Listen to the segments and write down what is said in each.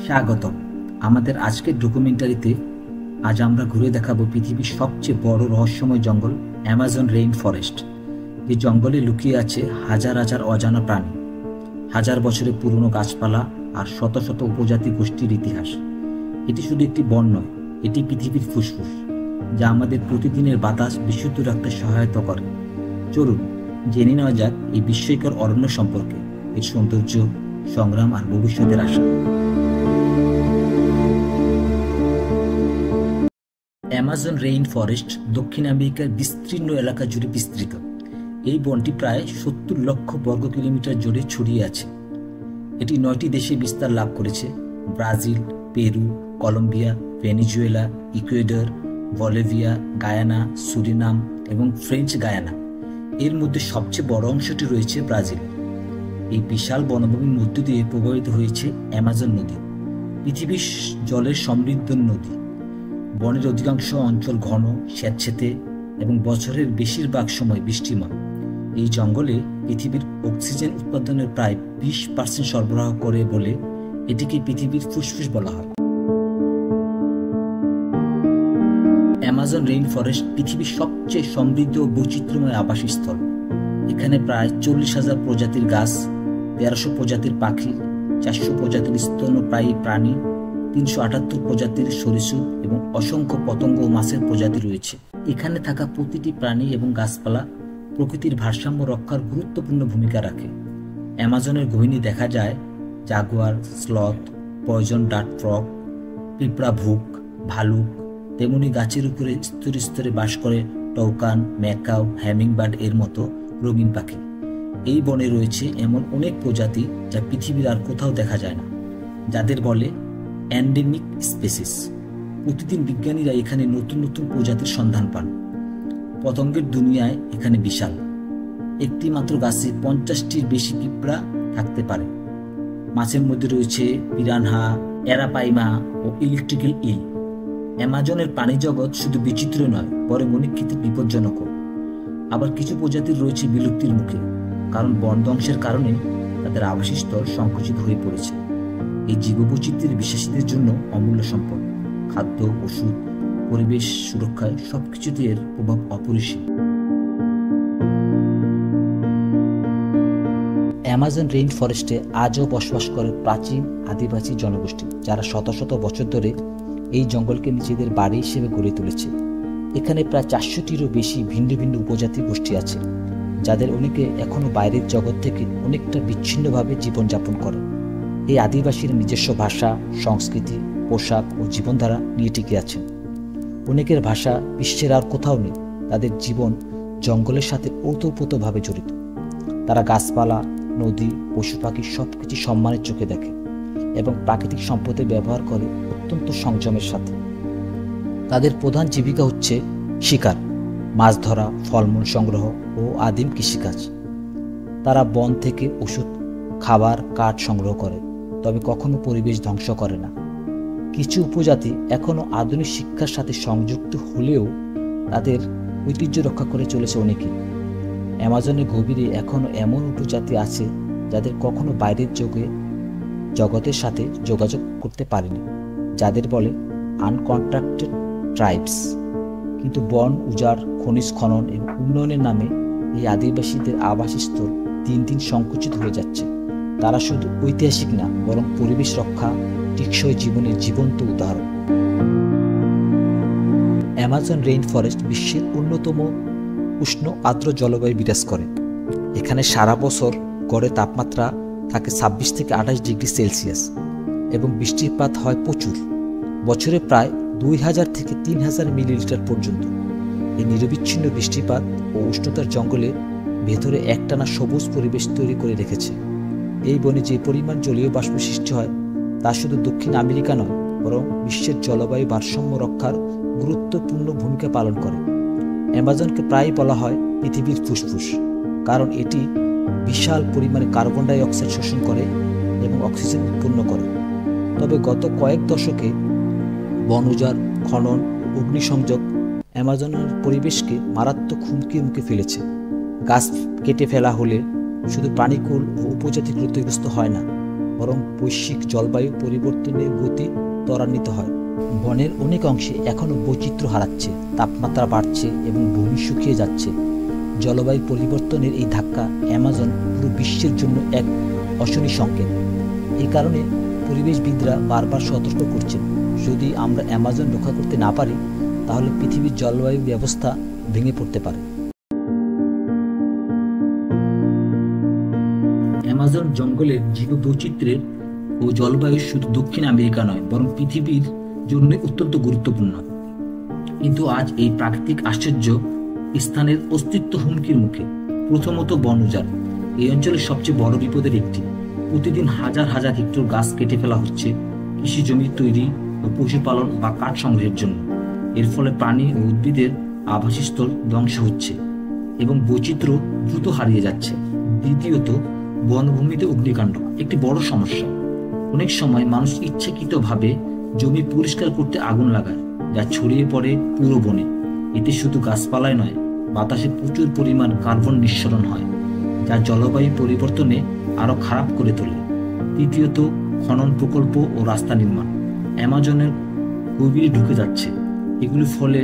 স্বাগতম আমাদের আজকের ডকুমেন্টারিতে। আজ আমরা ঘুরে দেখাবো পৃথিবীর সবচেয়ে বড় রহস্যময় জঙ্গল অ্যামাজন রেইন ফরেস্ট। এই জঙ্গলে লুকিয়ে আছে হাজার হাজার অজানা প্রাণী, হাজার বছরের পুরনো গাছপালা আর শত শত উপজাতি গোষ্ঠীর ইতিহাস। এটি শুধু একটি বন নয়, এটি পৃথিবীর ফুসফুস, যা আমাদের প্রতিদিনের বাতাস বিশুদ্ধ রাখতে সহায়তা করে। চলুন জেনে নেওয়া যাক এই বিস্ময়কর অরণ্য সম্পর্কে, এর সৌন্দর্য, সংগ্রাম আর ভবিষ্যতের আশা। অ্যামাজন রেইন ফরেস্ট দক্ষিণ আমেরিকার বিস্তীর্ণ এলাকা জুড়ে বিস্তৃত। এই বনটি প্রায় 70 লক্ষ বর্গ কিলোমিটার জুড়ে ছড়িয়ে আছে। এটি 9টি দেশে বিস্তার লাভ করেছে: Brazil, Peru, Colombia, Venezuela, Ecuador, Bolivia, Guyana, Suriname এবং ফ্রেঞ্চ গায়ানা। এর মধ্যে সবচেয়ে বড় অংশটি রয়েছে ব্রাজিল। এই বিশাল বনভূমির মধ্য দিয়ে প্রবাহিত হয়েছে অ্যামাজন নদী, পৃথিবীর জলের সমৃদ্ধ নদী। বনের অধিকাংশ অঞ্চল ঘন, স্যাঁতসেঁতে এবং বছরের বেশিরভাগ সময় বৃষ্টিময়। এই জঙ্গলে পৃথিবীর অক্সিজেন উৎপাদনের প্রায় 20% সরবরাহ করে বলে এটিকে পৃথিবীর ফুসফুস বলা হয়। অ্যামাজন রেইন ফরেস্ট পৃথিবীর সবচেয়ে সমৃদ্ধ ও বৈচিত্র্যময় আবাসস্থল। এখানে প্রায় 40,000 প্রজাতির গাছ, 1300 প্রজাতির পাখি, 400 প্রজাতির স্তন্যপায়ী প্রাণী, 378 প্রজাতির সরীসৃপ এবং অসংখ্য পতঙ্গ ও মাছের প্রজাতি রয়েছে। এখানে থাকা প্রতিটি প্রাণী এবং গাছপালা প্রকৃতির ভারসাম্য রক্ষার গুরুত্বপূর্ণ ভূমিকা রাখে। অ্যামাজনের গহীনে দেখা যায় jaguar, sloth, poison dart frog, পিঁপড়া ভুক, ভালুক। তেমনি গাছের উপরে স্তরে স্তরে বাস করে টৌকান, ম্যাকাও, হ্যামিংবার্ড এর মতো রঙিন পাখি। এই বনে রয়েছে এমন অনেক প্রজাতি যা পৃথিবীর আর কোথাও দেখা যায় না, যাদের বলে এন্ডেমিক স্পেসিস। প্রতিদিন বিজ্ঞানীরা এখানে নতুন নতুন প্রজাতির সন্ধান পান। পতঙ্গের দুনিয়ায় এখানে বিশাল। একটি মাত্র গাছে 50টির বেশি পিঁপড়া থাকতে পারে। মাছের মধ্যে রয়েছে পিরানহা, অ্যারাপাইমা ও ইলেকট্রিক্যাল ইল। অ্যামাজনের প্রাণী জগৎ শুধু বিচিত্র নয়, বরং অনেক ক্ষেত্রে বিপজ্জনকও। আবার কিছু প্রজাতির রয়েছে বিলুপ্তির মুখে, কারণ বন ধ্বংসের কারণে তাদের আবাসস্থল সংকুচিত হয়ে পড়েছে। এই জীববৈচিত্র্যের বিশ্বাসীদের জন্য অমূল্য সম্পদ। খাদ্য, ওষুধ, পরিবেশ সুরক্ষায় সবকিছুতে এর প্রভাব অপরিসীম। অ্যামাজন রেইন ফরেস্টে আজও বসবাস করে প্রাচীন আদিবাসী জনগোষ্ঠী, যারা শত শত বছর ধরে এই জঙ্গলকে নিজেদের বাড়ি হিসেবে গড়ে তুলেছে। এখানে প্রায় 400টিরও বেশি ভিন্ন ভিন্ন উপজাতি গোষ্ঠী আছে, যাদের অনেকে এখনো বাইরের জগৎ থেকে অনেকটা বিচ্ছিন্নভাবে জীবনযাপন করে। এই আদিবাসীরা নিজস্ব ভাষা, সংস্কৃতি, পোশাক ও জীবনধারা নিয়ে টিকে আছেন। অনেকের ভাষা বিশ্বের আর কোথাও নেই। তাদের জীবন জঙ্গলের সাথে ওতপ্রোতভাবে জড়িত। তারা গাছপালা, নদী, পশু পাখি সবকিছু সম্মানের চোখে দেখে এবং প্রাকৃতিক সম্পদের ব্যবহার করে অত্যন্ত সংযমের সাথে। তাদের প্রধান জীবিকা হচ্ছে শিকার, মাছ ধরা, ফলমূল সংগ্রহ ও আদিম কৃষিকাজ। তারা বন থেকে ওষুধ, খাবার, কাঠ সংগ্রহ করে, তবে কখনো পরিবেশ ধ্বংস করে না। কিছু উপজাতি এখনও আধুনিক শিক্ষার সাথে সংযুক্ত হলেও তাদের ঐতিহ্য রক্ষা করে চলেছে অনেকেই। অ্যামাজনের গভীরে এখনও এমন উপজাতি আছে যাদের কখনো বাইরের জগতের সাথে যোগাযোগ করতে পারেনি, যাদের বলে আনকন্ট্রাক্টেড ট্রাইবস। কিন্তু বন উজাড়, খনিজ খনন এবং উন্নয়নের নামে এই আদিবাসীদের আবাসস্থল দিন দিন সংকুচিত হয়ে যাচ্ছে। তারা শুধু ঐতিহাসিক না, বরং পরিবেশ রক্ষা, টেকসই জীবনের জীবন্ত উদাহরণ। অ্যামাজন রেইন ফরেস্ট বিশ্বের অন্যতম উষ্ণ আর্দ্র জলবায়ু বিরাজ করে। এখানে সারা বছর গড়ে তাপমাত্রা থাকে 26 থেকে 28 ডিগ্রি সেলসিয়াস এবং বৃষ্টিপাত হয় প্রচুর, বছরে প্রায় 2000 থেকে 3000 মিলিলিটার পর্যন্ত। এই নিরবিচ্ছিন্ন বৃষ্টিপাত ও উষ্ণতার জঙ্গলের ভেতরে একটানা সবুজ পরিবেশ তৈরি করে রেখেছে। এই বনে যে পরিমাণ জলীয় বাষ্প সৃষ্টি হয় তা শুধু দক্ষিণ আমেরিকা নয়, বরং বিশ্বের জলবায়ু ভারসাম্য রক্ষার গুরুত্বপূর্ণ ভূমিকা পালন করে। অ্যামাজনকে প্রায়ই বলা হয় পৃথিবীর ফুসফুস, কারণ এটি বিশাল পরিমাণে কার্বন ডাই অক্সাইড শোষণ করে এবং অক্সিজেন উৎপন্ন করে। তবে গত কয়েক দশকে বন উজাড়, খনন, অগ্নিসংযোগ অ্যামাজনের পরিবেশকে মারাত্মক হুমকির মুখে ফেলেছে। গাছ কেটে ফেলা হলে শুধু প্রাণীকুল ও উপজাতি ক্ষতিগ্রস্ত হয় না, বরং বৈশ্বিক জলবায়ু পরিবর্তনের গতি ত্বরান্বিত হয়। বনের অনেক অংশে এখনও বৈচিত্র্য হারাচ্ছে, তাপমাত্রা বাড়ছে এবং ভূমি শুকিয়ে যাচ্ছে। জলবায়ু পরিবর্তনের এই ধাক্কা অ্যামাজন পুরো বিশ্বের জন্য এক অশনি সংকেত। এই কারণে পরিবেশবিদরা বারবার সতর্ক করছেন, যদি আমরা অ্যামাজন রক্ষা করতে না পারি তাহলে পৃথিবীর জলবায়ু ব্যবস্থা ভেঙে পড়তে পারে। অ্যামাজন জঙ্গলের জীববৈচিত্র্যের ও জলবায়ু শুধু দক্ষিণ আমেরিকা নয়, বরং পৃথিবীর জন্য অত্যন্ত গুরুত্বপূর্ণ। কিন্তু আজ এই প্রাকৃতিক আশ্চর্য স্থানের অস্তিত্ব হুমকির মুখে। প্রথমত বন উজাড়। এই অঞ্চলের সবচেয়ে বড় বিপদের একটি। প্রতিদিন হাজার হাজার হেক্টর গাছ কেটে ফেলা হচ্ছে কৃষি জমি তৈরি ও পশুপালন বা কাঠ সংগ্রহের জন্য। এর ফলে প্রাণী ও উদ্ভিদের আবাসস্থল ধ্বংস হচ্ছে এবং বৈচিত্র্য দ্রুত হারিয়ে যাচ্ছে। দ্বিতীয়ত বনভূমিতে অগ্নিকাণ্ড একটি বড় সমস্যা। অনেক সময় মানুষ ইচ্ছাকৃতভাবে জমি পরিষ্কার করতে আগুন লাগায়, যা ছড়িয়ে পড়ে পুরো বনে। এতে শুধু গাছপালায় নয়, বাতাসে প্রচুর পরিমাণ কার্বন নিঃসরণ হয়, যা জলবায়ু পরিবর্তনে আরো খারাপ করে তোলে। তৃতীয়ত খনন প্রকল্প ও রাস্তা নির্মাণ অ্যামাজনের গভীরে ঢুকে যাচ্ছে। এগুলির ফলে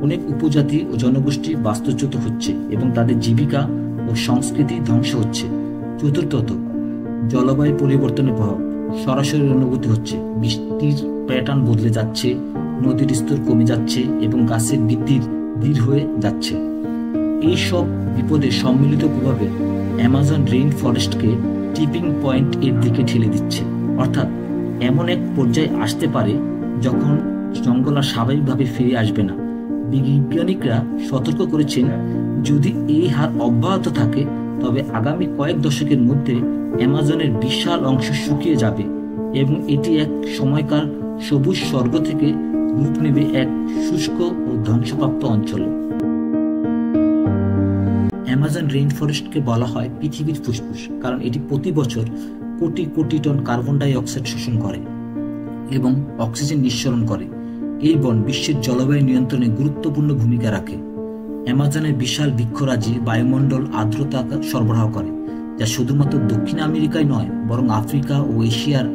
অনেক উপজাতি ও জনগোষ্ঠী বাস্তুচ্যুত হচ্ছে এবং তাদের জীবিকা ও সংস্কৃতি ধ্বংস হচ্ছে। চতুর্থত জলবায়ু পরিবর্তনের প্রভাব সরাসরি অনুভূতি হচ্ছে। বৃষ্টির প্যাটার্ন বদলে যাচ্ছে, নদীর স্তর কমে যাচ্ছে এবং গাছের বৃদ্ধি ধীর হয়ে যাচ্ছে। এই সব বিপদের সম্মিলিত প্রভাবে অ্যামাজন রেইন ফরেস্টকে টিপিং পয়েন্ট এর দিকে ঠেলে দিচ্ছে। অর্থাৎ এমন এক পর্যায়ে আসতে পারে যখন জঙ্গল আর স্বাভাবিকভাবে ফিরে আসবে না। বিজ্ঞানীরা সতর্ক করেছেন, যদি এই হার অব্যাহত থাকে তবে আগামী কয়েক দশকের মধ্যে অ্যামাজনের বিশাল অংশ শুকিয়ে যাবে এবং এটি এক সময়কার সবুজ স্বর্গ থেকে রূপ নেবে এক শুষ্ক ও ধ্বংসপ্রাপ্ত অঞ্চলে। অ্যামাজন রেইন ফরেস্টকে বলা হয় পৃথিবীর ফুসফুস, কারণ এটি প্রতি বছর crore crore ton carbon die oxide শোষণ করে এবং অক্সিজেন নিঃসরণ করে। এই বন বিশ্বের জলবায়ু নিয়ন্ত্রণে গুরুত্বপূর্ণ ভূমিকা রাখে। অ্যামাজনের বিশাল বৃক্ষরাজি বায়ুমণ্ডল আর্দ্রতা সরবরাহ করে, যা শুধুমাত্র দক্ষিণ আমেরিকায় নয় বরং আফ্রিকা ও এশিয়ার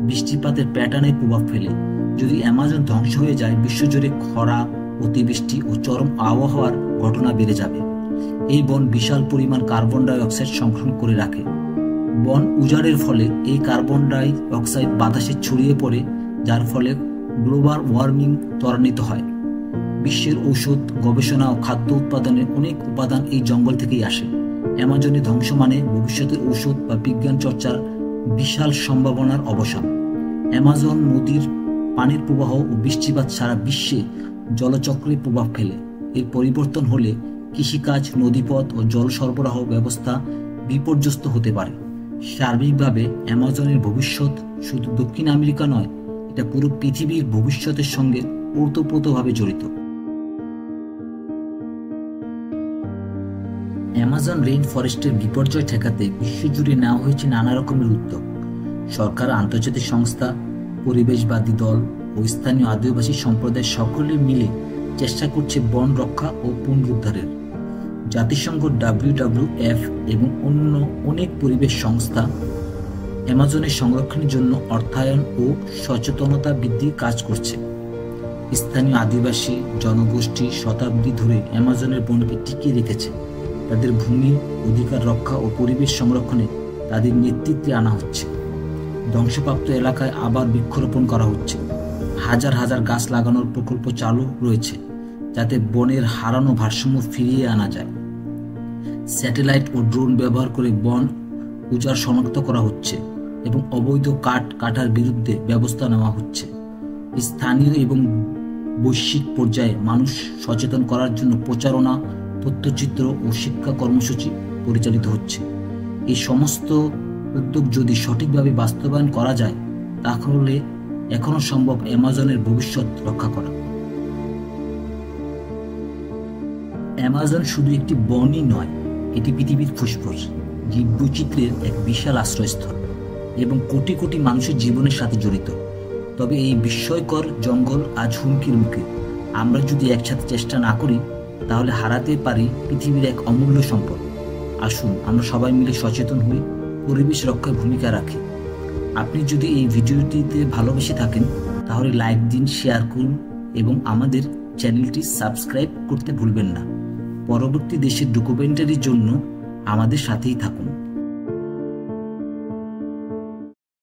বৃষ্টিপাতের প্যাটার্নে প্রভাব ফেলে। যদি অ্যামাজন ধ্বংস হয়ে যায়, বিশ্বজুড়ে খরা, অতিবৃষ্টি ও চরম আবহাওয়ার ঘটনা বেড়ে যাবে। এই বন বিশাল পরিমাণ কার্বন ডাই অক্সাইড সংগ্রহ করে রাখে। বন উজাড়ের ফলে এই কার্বন ডাই অক্সাইড বাতাসে ছড়িয়ে পড়ে, যার ফলে গ্লোবাল ওয়ার্মিং ত্বরান্বিত হয়। বিশ্বের ঔষধ, গবেষণা ও খাদ্য উৎপাদনের অনেক উপাদান এই জঙ্গল থেকেই আসে। অ্যামাজনের ধ্বংস মানে ভবিষ্যতের ঔষধ বা বিজ্ঞান চর্চার বিশাল সম্ভাবনার অবসান। অ্যামাজন নদীর পানির প্রবাহ ও বৃষ্টিপাত সারা বিশ্বে জলচক্রে প্রভাব ফেলে। এর পরিবর্তন হলে কৃষিকাজ, নদীপথ ও জল সরবরাহ ব্যবস্থা বিপর্যস্ত হতে পারে। সার্বিকভাবে অ্যামাজনের ভবিষ্যৎ শুধু দক্ষিণ আমেরিকা নয়, এটা পুরো পৃথিবীর ভবিষ্যতের সঙ্গে ওতপ্রোতভাবে জড়িত। অ্যামাজন রেইন ফরেস্টের বিপর্যয় ঠেকাতে বিশ্বজুড়ে নেওয়া হয়েছে নানা রকমের উদ্যোগ। সরকার, আন্তর্জাতিক সংস্থা, পরিবেশবাদী দল ও স্থানীয় আদিবাসী সম্প্রদায় সকলে মিলে চেষ্টা করছে বন রক্ষা ও পুনরুদ্ধারের। জাতিসংঘ, WWF এবং অন্য অনেক পরিবেশ সংস্থা অ্যামাজনের সংরক্ষণের জন্য অর্থায়ন ও সচেতনতা বৃদ্ধির কাজ করছে। স্থানীয় আদিবাসী জনগোষ্ঠী শতাব্দী ধরে অ্যামাজনের বনকে টিকিয়ে রেখেছে। তাদের ভূমি অধিকার রক্ষা ও পরিবেশ সংরক্ষণে তাদের নেতৃত্বে আনা হচ্ছে। ধ্বংসপ্রাপ্ত এলাকায় আবার বৃক্ষরোপণ করা হচ্ছে। হাজার হাজার গাছ লাগানোর প্রকল্প চালু রয়েছে, যাতে বনের হারানো ভারসাম্য ফিরিয়ে আনা যায়। স্যাটেলাইট ও ড্রোন ব্যবহার করে বন উজাড় শনাক্ত করা হচ্ছে এবং অবৈধ কাঠ কাটার বিরুদ্ধে ব্যবস্থা নেওয়া হচ্ছে। স্থানীয় এবং বৈশ্বিক পর্যায়ে মানুষ সচেতন করার জন্য প্রচারণা, তথ্যচিত্র ও শিক্ষা কর্মসূচি পরিচালিত হচ্ছে। এই সমস্ত উদ্যোগ যদি সঠিকভাবে বাস্তবায়ন করা যায়, তাহলে এখনো সম্ভব অ্যামাজনের ভবিষ্যৎ রক্ষা করা। অ্যামাজন শুধু একটি বনই নয়, এটি পৃথিবীর ফুসফুস, জীববৈচিত্র্যের এক বিশাল আশ্রয়স্থল এবং কোটি কোটি মানুষের জীবনের সাথে জড়িত। তবে এই বিস্ময়কর জঙ্গল আজ হুমকির মুখে। আমরা যদি একসাথে চেষ্টা না করি, তাহলে হারাতে পারি পৃথিবীর এক অমূল্য সম্পদ। আসুন আমরা সবাই মিলে সচেতন হই, পরিবেশ রক্ষায় ভূমিকা রাখি। আপনি যদি এই ভিডিওটিতে ভালোবেসে থাকেন তাহলে লাইক দিন, শেয়ার করুন এবং আমাদের চ্যানেলটি সাবস্ক্রাইব করতে ভুলবেন না। পরবর্তী দেশের ডকুমেন্টারির জন্য আমাদের সাথেই থাকুন।